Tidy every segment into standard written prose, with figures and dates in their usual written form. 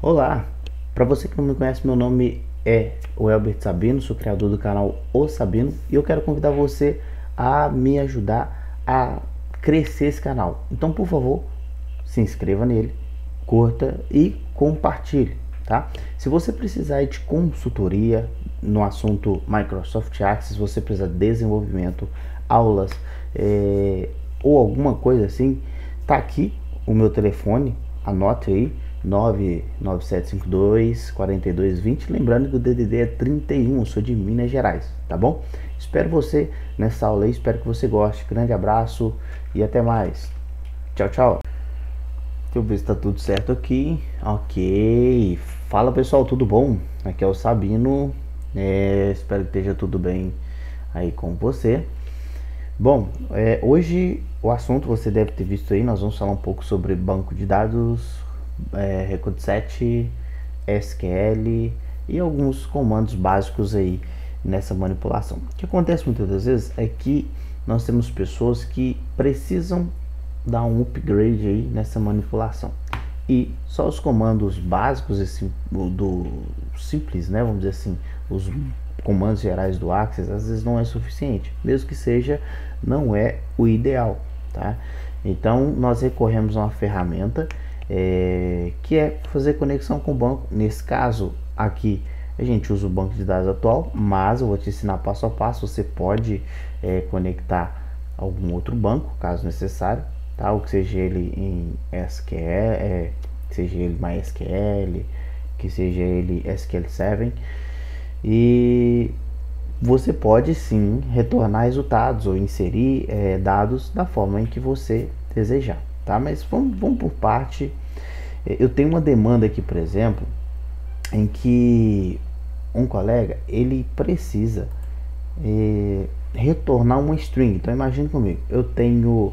Olá, para você que não me conhece, meu nome é o Elbert Sabino, sou criador do canal O Sabino e eu quero convidar você a me ajudar a crescer esse canal. Então, por favor, se inscreva nele, curta e compartilhe, tá? Se você precisar de consultoria no assunto Microsoft Access, você precisa de desenvolvimento, aulas ou alguma coisa assim, tá aqui o meu telefone, anote aí, 99752-4220, lembrando que o DDD é 31, eu sou de Minas Gerais, tá bom? Espero você nessa aula aí, espero que você goste. Grande abraço e até mais. Tchau, tchau. Deixa eu ver se tá tudo certo aqui. Ok. Fala pessoal, tudo bom? Aqui é o Sabino. Espero que esteja tudo bem aí com você. Bom, hoje o assunto você deve ter visto aí, nós vamos falar um pouco sobre banco de dados, Record Set, SQL e alguns comandos básicos aí nessa manipulação. O que acontece muitas das vezes é que nós temos pessoas que precisam dar um upgrade aí nessa manipulação e só os comandos básicos do simples, né, vamos dizer assim, os comandos gerais do Access às vezes não é suficiente, mesmo que seja, não é o ideal, tá? Então nós recorremos a uma ferramenta que é fazer conexão com o banco. Nesse caso aqui a gente usa o banco de dados atual, mas eu vou te ensinar passo a passo. Você pode conectar algum outro banco caso necessário, tá? Ou que seja ele em SQL, que seja ele MySQL, que seja ele SQL7, e você pode sim retornar resultados ou inserir dados da forma em que você desejar, tá? Mas vamos por parte. Eu tenho uma demanda aqui, por exemplo, em que um colega ele precisa retornar uma string. Então imagine comigo, eu tenho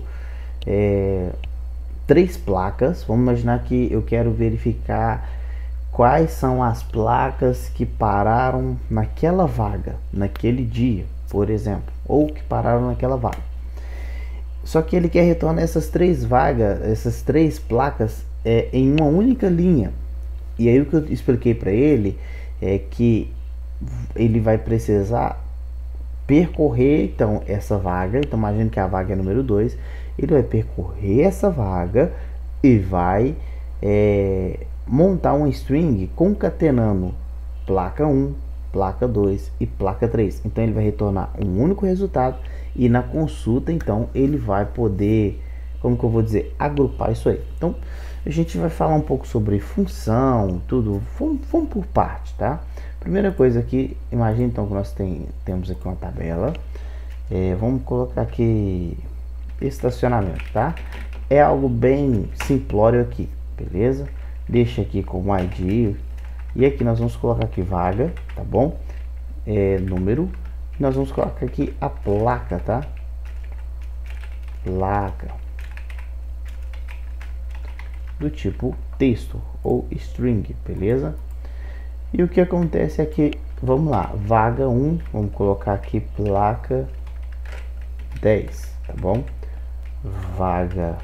3 placas. Vamos imaginar que eu quero verificar quais são as placas que pararam naquela vaga, naquele dia, por exemplo, ou que pararam naquela vaga. Só que ele quer retornar essas 3 vagas, essas 3 placas em uma única linha. E aí o que eu expliquei para ele é que ele vai precisar percorrer então essa vaga. Então imagine que a vaga é número 2, ele vai percorrer essa vaga e vai montar um string concatenando placa 1, placa 2 e placa 3. Então ele vai retornar um único resultado e na consulta então ele vai poder, como que eu vou dizer, agrupar isso aí. Então a gente vai falar um pouco sobre função, tudo. Vamos por parte, tá? Primeira coisa aqui, imagine então que nós temos aqui uma tabela. Vamos colocar aqui estacionamento, tá? É algo bem simplório aqui, beleza? Deixa aqui como ID e aqui nós vamos colocar aqui vaga, tá bom? Número. Nós vamos colocar aqui a placa, tá? Placa do tipo texto ou string, beleza? E o que acontece é que, vamos lá, vaga 1, vamos colocar aqui placa 10, tá bom? Vaga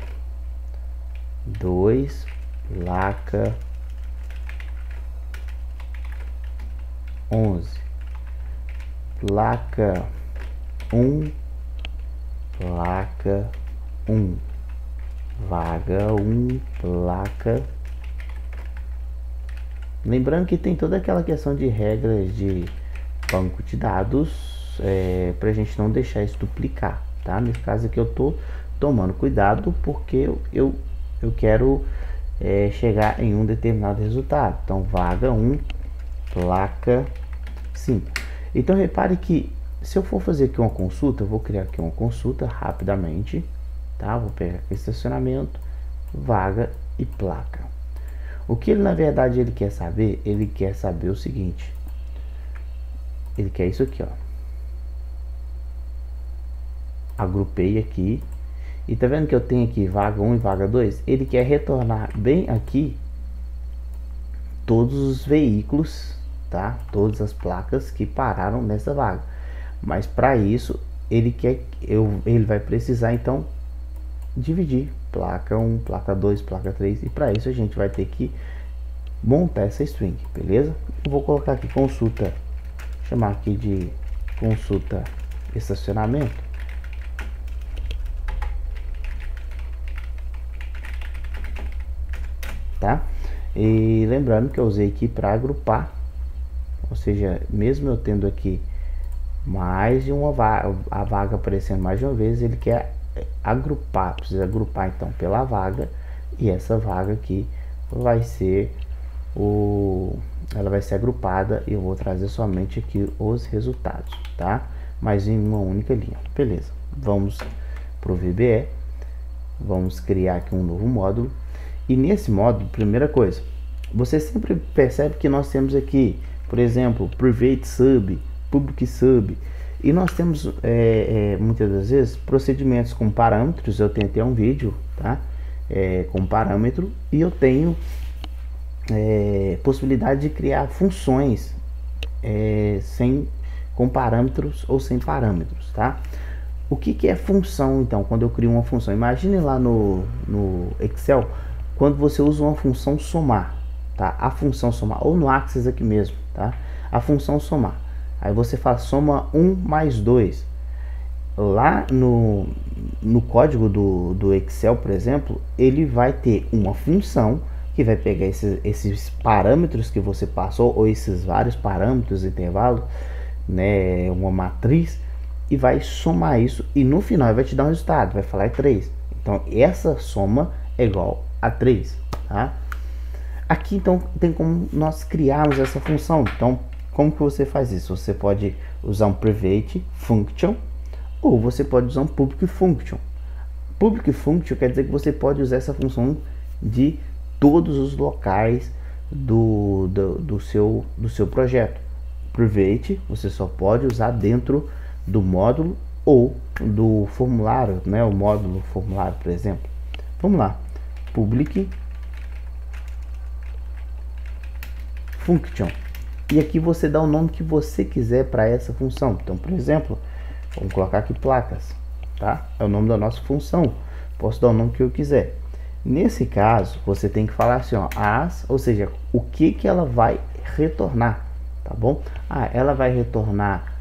2, placa 11, placa 1, placa 1, vaga 1, placa. Lembrando que tem toda aquela questão de regras de banco de dados para a gente não deixar isso duplicar, tá? Nesse caso aqui eu tô tomando cuidado porque eu quero chegar em um determinado resultado. Então vaga 1, placa 5. Então repare que se eu for fazer aqui uma consulta, eu vou criar aqui uma consulta rapidamente, tá? Vou pegar aqui estacionamento, vaga e placa. O que ele na verdade ele quer saber? Ele quer saber o seguinte. Ele quer isso aqui, ó. Agrupei aqui. E tá vendo que eu tenho aqui vaga 1 e vaga 2? Ele quer retornar bem aqui todos os veículos, tá? Todas as placas que pararam nessa vaga. Mas para isso ele vai precisar então dividir placa 1, placa 2, placa 3, e para isso a gente vai ter que montar essa string, beleza? Eu vou colocar aqui consulta, chamar aqui de consulta estacionamento, tá? E lembrando que eu usei aqui para agrupar, ou seja, mesmo eu tendo aqui mais de uma vaga, a vaga aparecendo mais de uma vez, ele quer agrupar, precisa agrupar então pela vaga, e essa vaga aqui vai ser ela vai ser agrupada e eu vou trazer somente aqui os resultados, tá? Mas em uma única linha, beleza? Vamos pro VBE, vamos criar aqui um novo módulo, e nesse módulo, primeira coisa, você sempre percebe que nós temos aqui, por exemplo, private sub, public sub, e nós temos muitas das vezes procedimentos com parâmetros. Eu tenho até um vídeo, tá? Com parâmetro, e eu tenho possibilidade de criar funções com parâmetros ou sem parâmetros, tá? O que é função, então, quando eu crio uma função? Imagine lá no Excel, quando você usa uma função somar, tá? A função somar, ou no Access aqui mesmo, tá? A função somar. Aí você faz soma 1 mais 2. Lá no código do Excel, por exemplo, ele vai ter uma função que vai pegar esses parâmetros que você passou, ou esses vários parâmetros, intervalo, né, uma matriz, e vai somar isso, e no final vai te dar um resultado, vai falar 3. Então essa soma é igual a 3, tá? Aqui então tem como nós criarmos essa função. Então como que você faz isso? Você pode usar um private function, ou você pode usar um public function. Public function quer dizer que você pode usar essa função de todos os locais do seu projeto. Private você só pode usar dentro do módulo ou do formulário, né? O módulo formulário, por exemplo. Vamos lá, public function, e aqui você dá o nome que você quiser para essa função. Então, por exemplo, vamos colocar aqui placas, tá? É o nome da nossa função. Posso dar o nome que eu quiser. Nesse caso, você tem que falar assim, ó, ou seja, o que ela vai retornar, tá bom? Ela vai retornar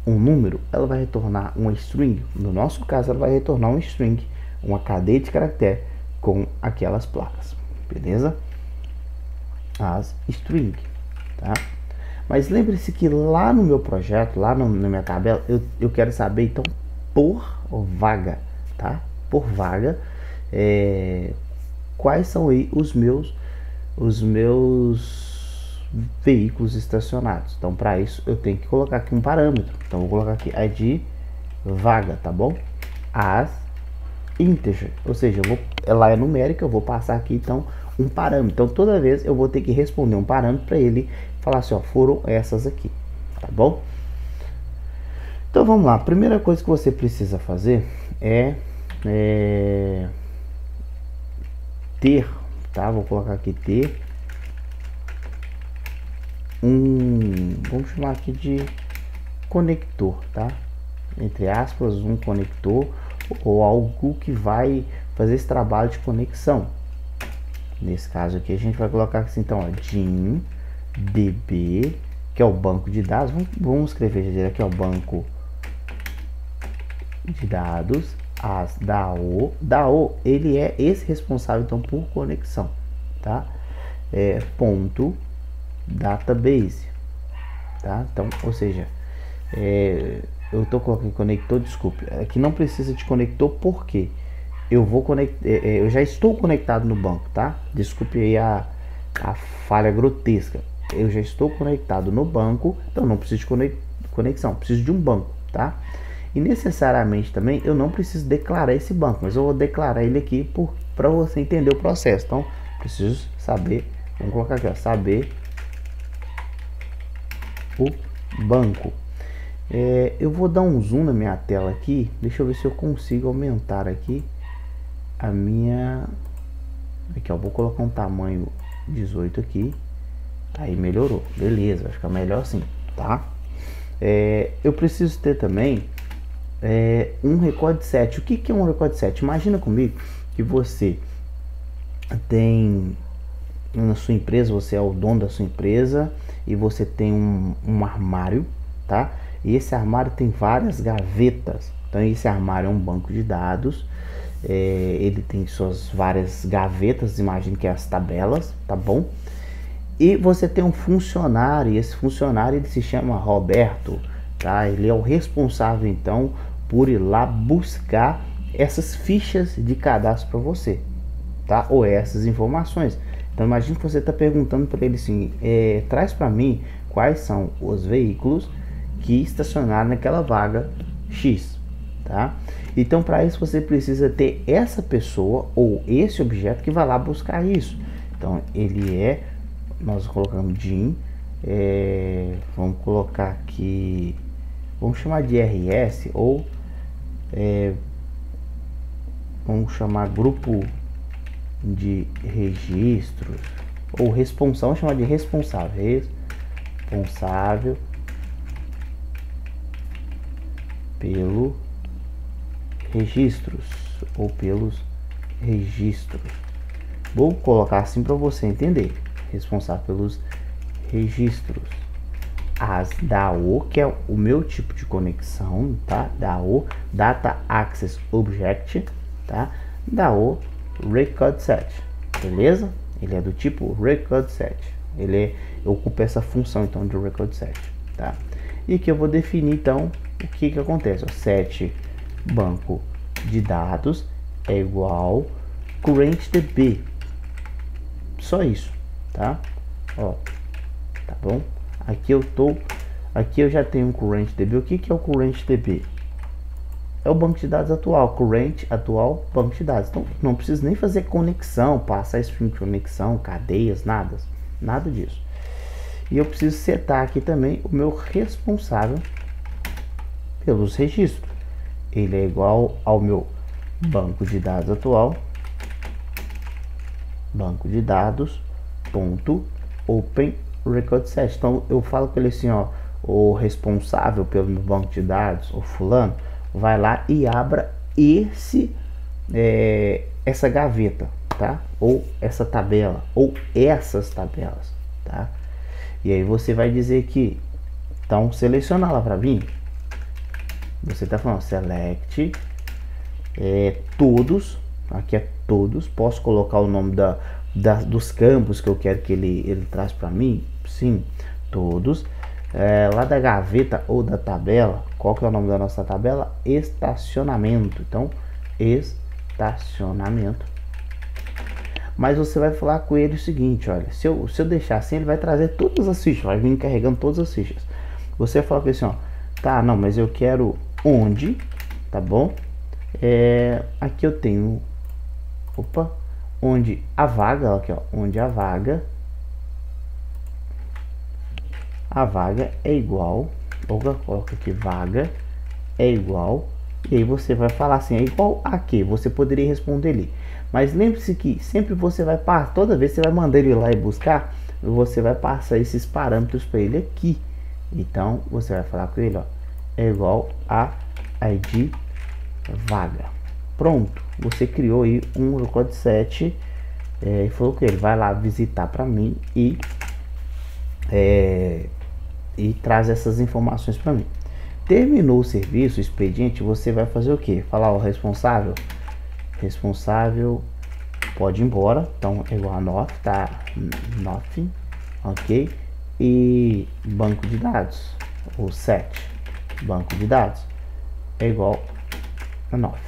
um número, ela vai retornar uma string. No nosso caso, ela vai retornar uma string, uma cadeia de caractere com aquelas placas, beleza? As string, tá? Mas lembre-se que lá no meu projeto, lá na minha tabela, eu quero saber então por vaga, tá? Por vaga, quais são aí os meus veículos estacionados. Então para isso eu tenho que colocar aqui um parâmetro. Então vou colocar aqui id vaga, tá bom? As integer, ou seja, ela é numérica, eu vou passar aqui então um parâmetro. Então toda vez eu vou ter que responder um parâmetro para ele falar assim, ó, foram essas aqui, tá bom? Então vamos lá, a primeira coisa que você precisa fazer é ter, tá? Vou colocar aqui ter vamos chamar aqui de conector, tá? Entre aspas, um conector ou algo que vai fazer esse trabalho de conexão. Nesse caso aqui a gente vai colocar assim, então, ó, DB, que é o banco de dados. Vamos escrever aqui, ó, banco de dados, as DAO, ele é esse responsável então por conexão, tá? Ponto database, tá? Então, ou seja, eu tô colocando conector, desculpe, aqui não precisa de conector porque eu vou conectar, eu já estou conectado no banco, tá? Desculpe aí a falha grotesca. Eu já estou conectado no banco, então não preciso de conexão, preciso de um banco, tá? E necessariamente também eu não preciso declarar esse banco, mas eu vou declarar ele aqui para você entender o processo. Então preciso saber, vamos colocar aqui, ó, saber o banco. Eu vou dar um zoom na minha tela aqui, deixa eu ver se eu consigo aumentar aqui a minha, aqui ó, vou colocar um tamanho 18 aqui, aí melhorou, beleza, vai ficar melhor assim, tá? Eu preciso ter também um record set. O que é um record set? Imagina comigo que você tem na sua empresa, você é o dono da sua empresa e você tem um armário, tá? E esse armário tem várias gavetas. Então esse armário é um banco de dados. Ele tem suas várias gavetas, imagine que é as tabelas, tá bom? E você tem um funcionário, e esse funcionário ele se chama Roberto, tá? Ele é o responsável então por ir lá buscar essas fichas de cadastro para você, tá? Ou essas informações. Então imagine que você está perguntando para ele assim, traz para mim quais são os veículos que estacionaram naquela vaga X, tá? Então para isso você precisa ter essa pessoa ou esse objeto que vai lá buscar isso. Então ele nós colocamos Jim, vamos colocar aqui, vamos chamar de RS ou vamos chamar grupo de registros ou responsável, vamos chamar de responsável pelo registros ou pelos registros. Vou colocar assim para você entender. Responsável pelos registros. As DAO, que é o meu tipo de conexão, tá? DAO, Data Access Object, tá? DAO Record Set, beleza? Ele é do tipo Record Set. Ele ocupa essa função então de Record Set, tá? E aqui eu vou definir então o que acontece. Ó, set banco de dados é igual currentDB. Só isso, tá? Ó, tá bom? Aqui eu já tenho um currentDB. O que é o currentDB? É o banco de dados atual, atual banco de dados. Então não precisa nem fazer conexão, passar string de conexão, cadeias, nada disso. E eu preciso setar aqui também o meu responsável pelos registros. Ele é igual ao meu banco de dados atual, banco de dados ponto open record set. Então eu falo com ele assim, ó, o responsável pelo meu banco de dados, o fulano, vai lá e abra essa gaveta, tá? Ou essa tabela, ou essas tabelas, tá? E aí você vai dizer que, então seleciona lá para mim. Você tá falando select todos, aqui é todos. Posso colocar o nome dos campos que eu quero que ele traz para mim? Sim, todos. Lá da gaveta ou da tabela, qual que é o nome da nossa tabela? Estacionamento. Então estacionamento. Mas você vai falar com ele o seguinte, olha, se eu deixar assim, ele vai trazer todas as fichas, vai vir carregando todas as fichas. Você vai falar com ele assim, ó, tá, não, mas eu quero onde, tá bom? Aqui eu tenho, onde a vaga, aqui ó, onde a vaga é igual, coloca aqui vaga é igual, e aí você vai falar assim, é igual a quê? Você poderia responder ali, mas lembre-se que sempre você vai passar, toda vez que você vai mandar ele lá e buscar, você vai passar esses parâmetros para ele aqui. Então você vai falar com ele, ó, é igual a ID vaga. Pronto, você criou aí um record set e falou que ele vai lá visitar para mim e traz essas informações para mim. Terminou o serviço, o expediente, você vai fazer o que? Falar o responsável pode ir embora, então é igual a nothing, tá? Nothing, ok? E banco de dados, ou set banco de dados é igual a nothing,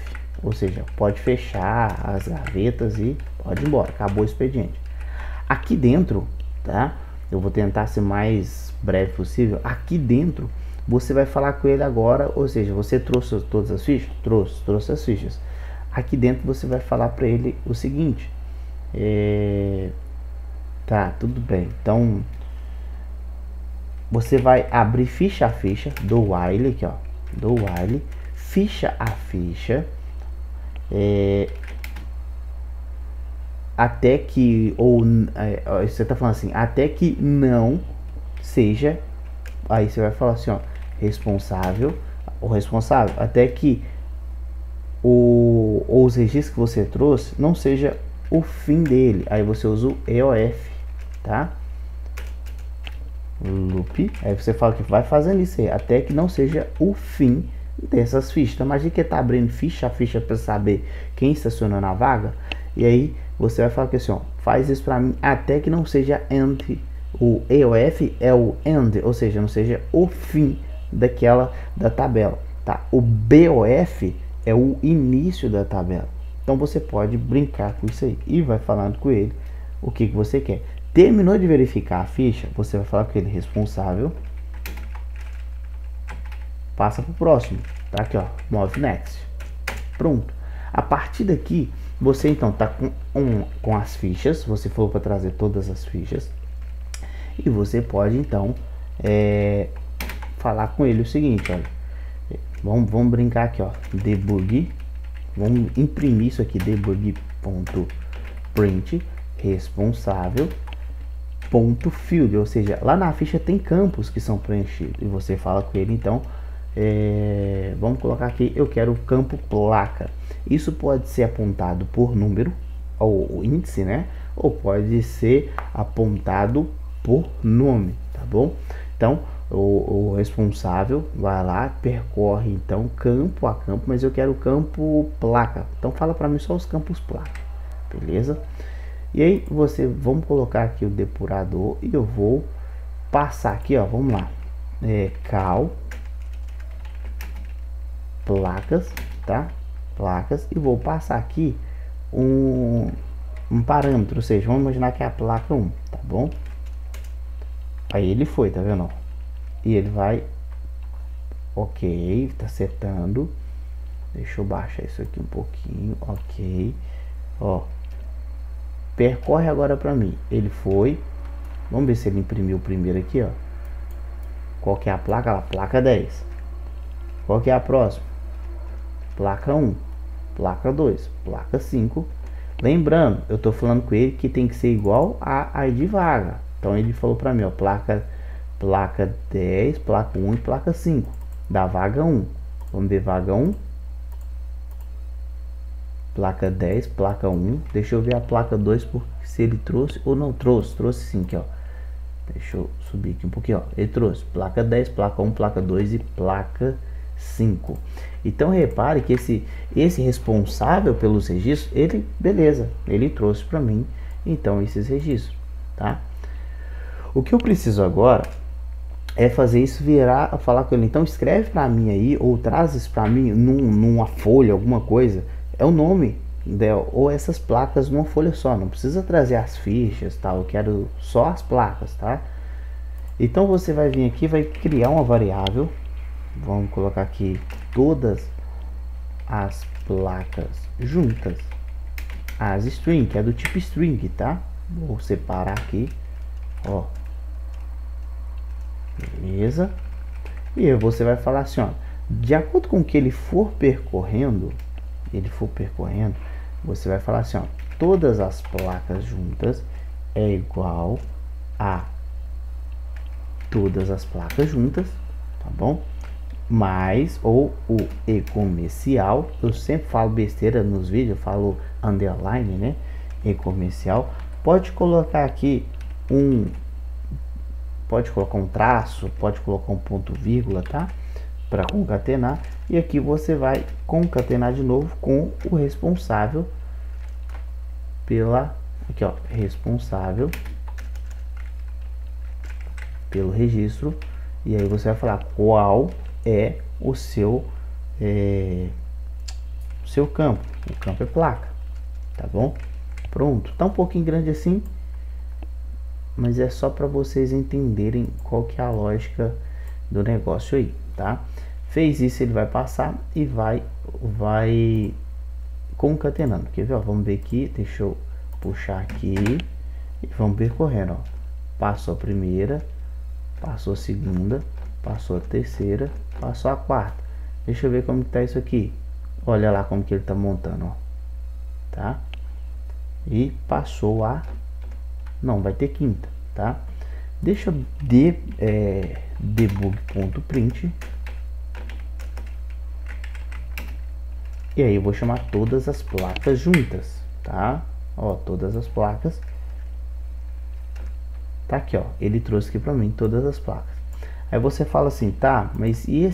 ou seja, pode fechar as gavetas e pode ir embora, acabou o expediente. Aqui dentro, tá? Eu vou tentar ser mais breve possível. Aqui dentro você vai falar com ele agora, ou seja, você trouxe todas as fichas? Trouxe as fichas. Aqui dentro você vai falar para ele o seguinte, tá, tudo bem, então você vai abrir ficha a ficha do while aqui, ó, do while, ficha a ficha, até que, você tá falando assim, até que não seja, aí você vai falar assim, ó, responsável, até que os registros que você trouxe não seja o fim dele, aí você usa o EOF, tá? Loop, aí você fala que vai fazendo isso aí, até que não seja o fim dessas fichas. Então, imagina que tá abrindo ficha a ficha para saber quem estacionou na vaga, e aí você vai falar que assim, ó, faz isso para mim até que não seja end. O EOF é o end, ou seja, não seja o fim da tabela, tá? O BOF é o início da tabela. Então você pode brincar com isso aí e vai falando com ele o que você quer. Terminou de verificar a ficha, você vai falar com ele responsável, passa para o próximo, tá? Aqui ó, move next, pronto. A partir daqui você então tá com as fichas, você falou para trazer todas as fichas, e você pode então falar com ele o seguinte, olha, vamos brincar aqui, ó, debug, vamos imprimir isso aqui, debug.print responsável ponto field, ou seja, lá na ficha tem campos que são preenchidos, e você fala com ele então, vamos colocar aqui, eu quero o campo placa. Isso pode ser apontado por número ou índice, né? Ou pode ser apontado por nome, tá bom? Então o responsável vai lá, percorre então campo a campo, mas eu quero o campo placa, então fala para mim só os campos placa, beleza? E aí vamos colocar aqui o depurador e eu vou passar aqui, ó, vamos lá, cal placas, tá? Placas, e vou passar aqui um parâmetro, ou seja, vamos imaginar que é a placa 1, tá bom? Aí ele foi, tá vendo? E ele vai, ok, tá acertando. Deixa eu baixar isso aqui um pouquinho, ok, ó. Percorre agora para mim, ele foi, vamos ver se ele imprimiu o primeiro aqui, ó. Qual que é a placa? A placa 10. Qual que é a próxima? Placa 1, placa 2, placa 5. Lembrando, eu tô falando com ele que tem que ser igual a ID vaga. Então ele falou para mim, ó, placa 10, placa 1 e placa 5 da vaga 1. Vamos ver vaga 1. Placa 10, placa 1. Deixa eu ver a placa 2, porque se ele trouxe ou não trouxe. Trouxe sim aqui, ó. Deixa eu subir aqui um pouquinho, ó. Ele trouxe placa 10, placa 1, placa 2 e placa 5. Então repare que esse responsável pelos registros, ele, beleza, ele trouxe para mim então esses registros, tá? O que eu preciso agora é fazer isso virar, falar com ele, então escreve para mim aí, ou traz isso para mim numa folha, alguma coisa, é o nome dela, ou essas placas numa folha só, não precisa trazer as fichas, tá? Eu quero só as placas, tá? Então você vai vir aqui, vai criar uma variável, vamos colocar aqui todas as placas juntas, as string, que é do tipo string, tá? Vou separar aqui, ó, beleza? E aí você vai falar assim, ó, de acordo com o que ele for percorrendo, você vai falar assim, ó, todas as placas juntas é igual a todas as placas juntas, tá bom? Mais, ou o e-comercial, eu sempre falo besteira nos vídeos, eu falo underline, né? E-comercial, pode colocar aqui pode colocar um traço, pode colocar um ponto vírgula, tá? Para concatenar, e aqui você vai concatenar de novo com o responsável aqui ó, responsável pelo registro, e aí você vai falar qual é o seu campo. O campo é placa, tá bom? Pronto, tá um pouquinho grande assim, mas é só para vocês entenderem qual que é a lógica do negócio aí, tá? Fez isso, ele vai passar e vai concatenando. Quer ver? Ó, vamos ver aqui, deixa eu puxar aqui e vamos percorrendo, ó. Passou a primeira, passou a segunda, passou a terceira, passou a quarta. Deixa eu ver como que tá isso aqui. Olha lá como que ele tá montando, ó. Tá? E passou a... não, vai ter quinta, tá? Deixa eu debug.print. E aí eu vou chamar todas as placas juntas, tá? Ó, todas as placas Tá aqui, ó, ele trouxe aqui para mim todas as placas. Aí você fala assim, tá, mas e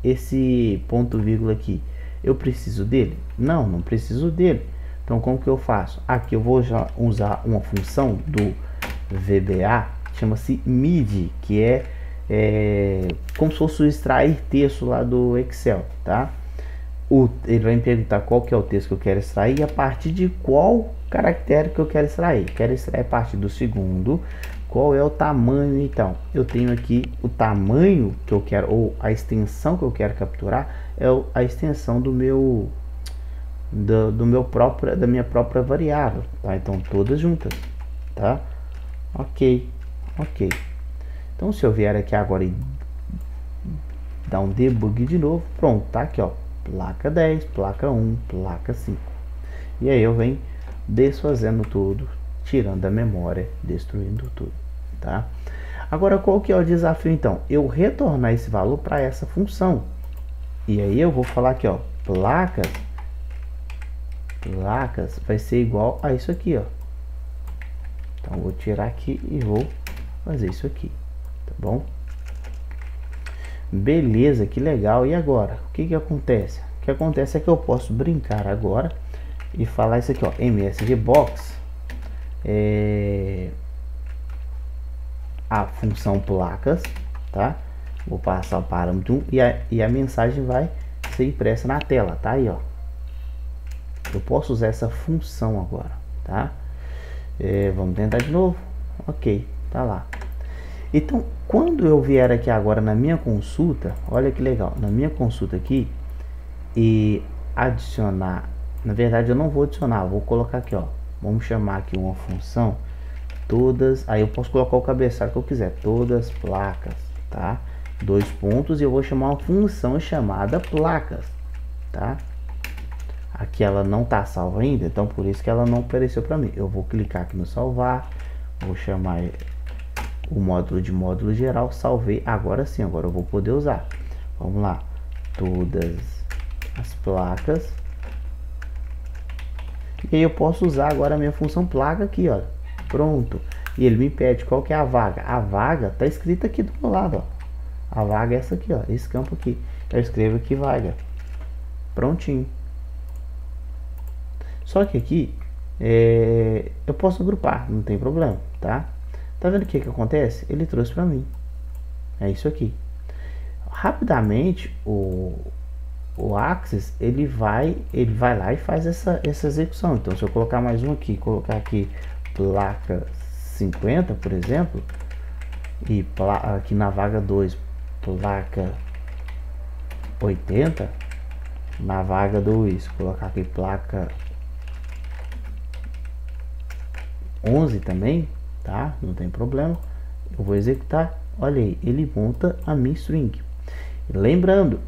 esse ponto vírgula aqui, eu preciso dele? Não preciso dele. Então como que eu faço? Aqui eu vou já usar uma função do VBA, chama-se MIDI, que é como se fosse extrair texto lá do Excel, tá? Ele vai me perguntar qual que é o texto que eu quero extrair e a partir de qual caractere que eu quero extrair. Quero extrair a partir do segundo. Qual é o tamanho? Então, eu tenho aqui o tamanho que eu quero, ou a extensão que eu quero capturar, é a extensão da minha própria variável, tá? Então, todas juntas, tá? Ok. Então, se eu vier aqui agora e dar um debug de novo, pronto, tá aqui, ó. Placa 10, placa 1, placa 5. E aí eu venho desfazendo tudo, tirando a memória, destruindo tudo, tá? Agora qual que é o desafio então? Eu retornar esse valor para essa função. E aí eu vou falar aqui, ó, placas vai ser igual a isso aqui, ó. Então eu vou tirar aqui e vou fazer isso aqui, tá bom? Beleza, que legal. E agora, o que acontece? O que acontece é que eu posso brincar agora e falar isso aqui, ó, MSGBox, a função placas, tá? Vou passar o parâmetro 1 e a mensagem vai ser impressa na tela, tá aí, ó. Eu posso usar essa função agora, tá? Vamos tentar de novo. Ok, tá lá. Então, quando eu vier aqui agora na minha consulta, olha que legal, na minha consulta aqui, e adicionar, na verdade eu não vou adicionar, vou colocar aqui, ó, vamos chamar aqui uma função, todas, aí eu posso colocar o cabeçalho que eu quiser, todas placas, tá? 2 pontos, e eu vou chamar uma função chamada placas, tá? Aqui ela não tá salva ainda, então por isso que ela não apareceu para mim. Eu vou clicar aqui no salvar, vou chamar o módulo de módulo geral, salvei, agora sim, agora eu vou poder usar. Vamos lá, todas as placas, e aí eu posso usar agora a minha função placa aqui, ó, pronto. E ele me pede qual que é a vaga tá escrita aqui do meu lado, ó, a vaga é essa aqui, ó, esse campo aqui, eu escrevo aqui vaga, prontinho. Só que aqui eu posso agrupar, não tem problema, tá? Tá vendo o que acontece? Ele trouxe para mim. É isso aqui. Rapidamente o Axis ele vai lá e faz essa execução. Então se eu colocar mais um aqui, colocar aqui placa 50, por exemplo, e aqui na vaga 2, placa 80, na vaga 2, colocar aqui placa 11 também, tá? Não tem problema. Eu vou executar. Olha aí, ele monta a minha string. Lembrando,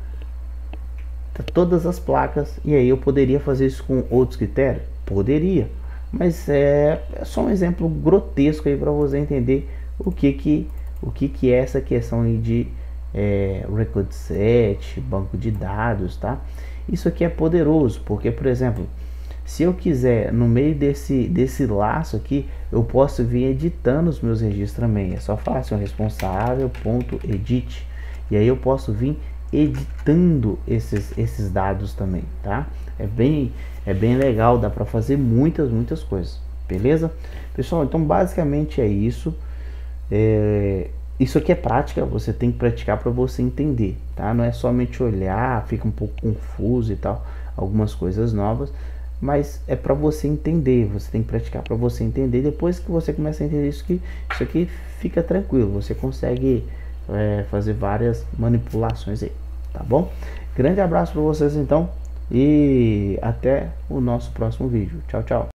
todas as placas. E aí eu poderia fazer isso com outros critérios? Poderia. Mas é só um exemplo grotesco aí para você entender o que é essa questão aí de record set, banco de dados, tá? Isso aqui é poderoso, porque, por exemplo, se eu quiser, no meio desse laço aqui, eu posso vir editando os meus registros também. É só fácil, responsável.edit. E aí eu posso vir editando esses dados também, tá? É bem legal, dá para fazer muitas coisas, beleza? Pessoal, então basicamente é isso. Isso aqui é prática, você tem que praticar para você entender, tá? Não é somente olhar, fica um pouco confuso e tal, algumas coisas novas. Mas é para você entender, você tem que praticar para você entender. Depois que você começa a entender isso aqui fica tranquilo, você consegue fazer várias manipulações aí, tá bom? Grande abraço para vocês então e até o nosso próximo vídeo. Tchau, tchau.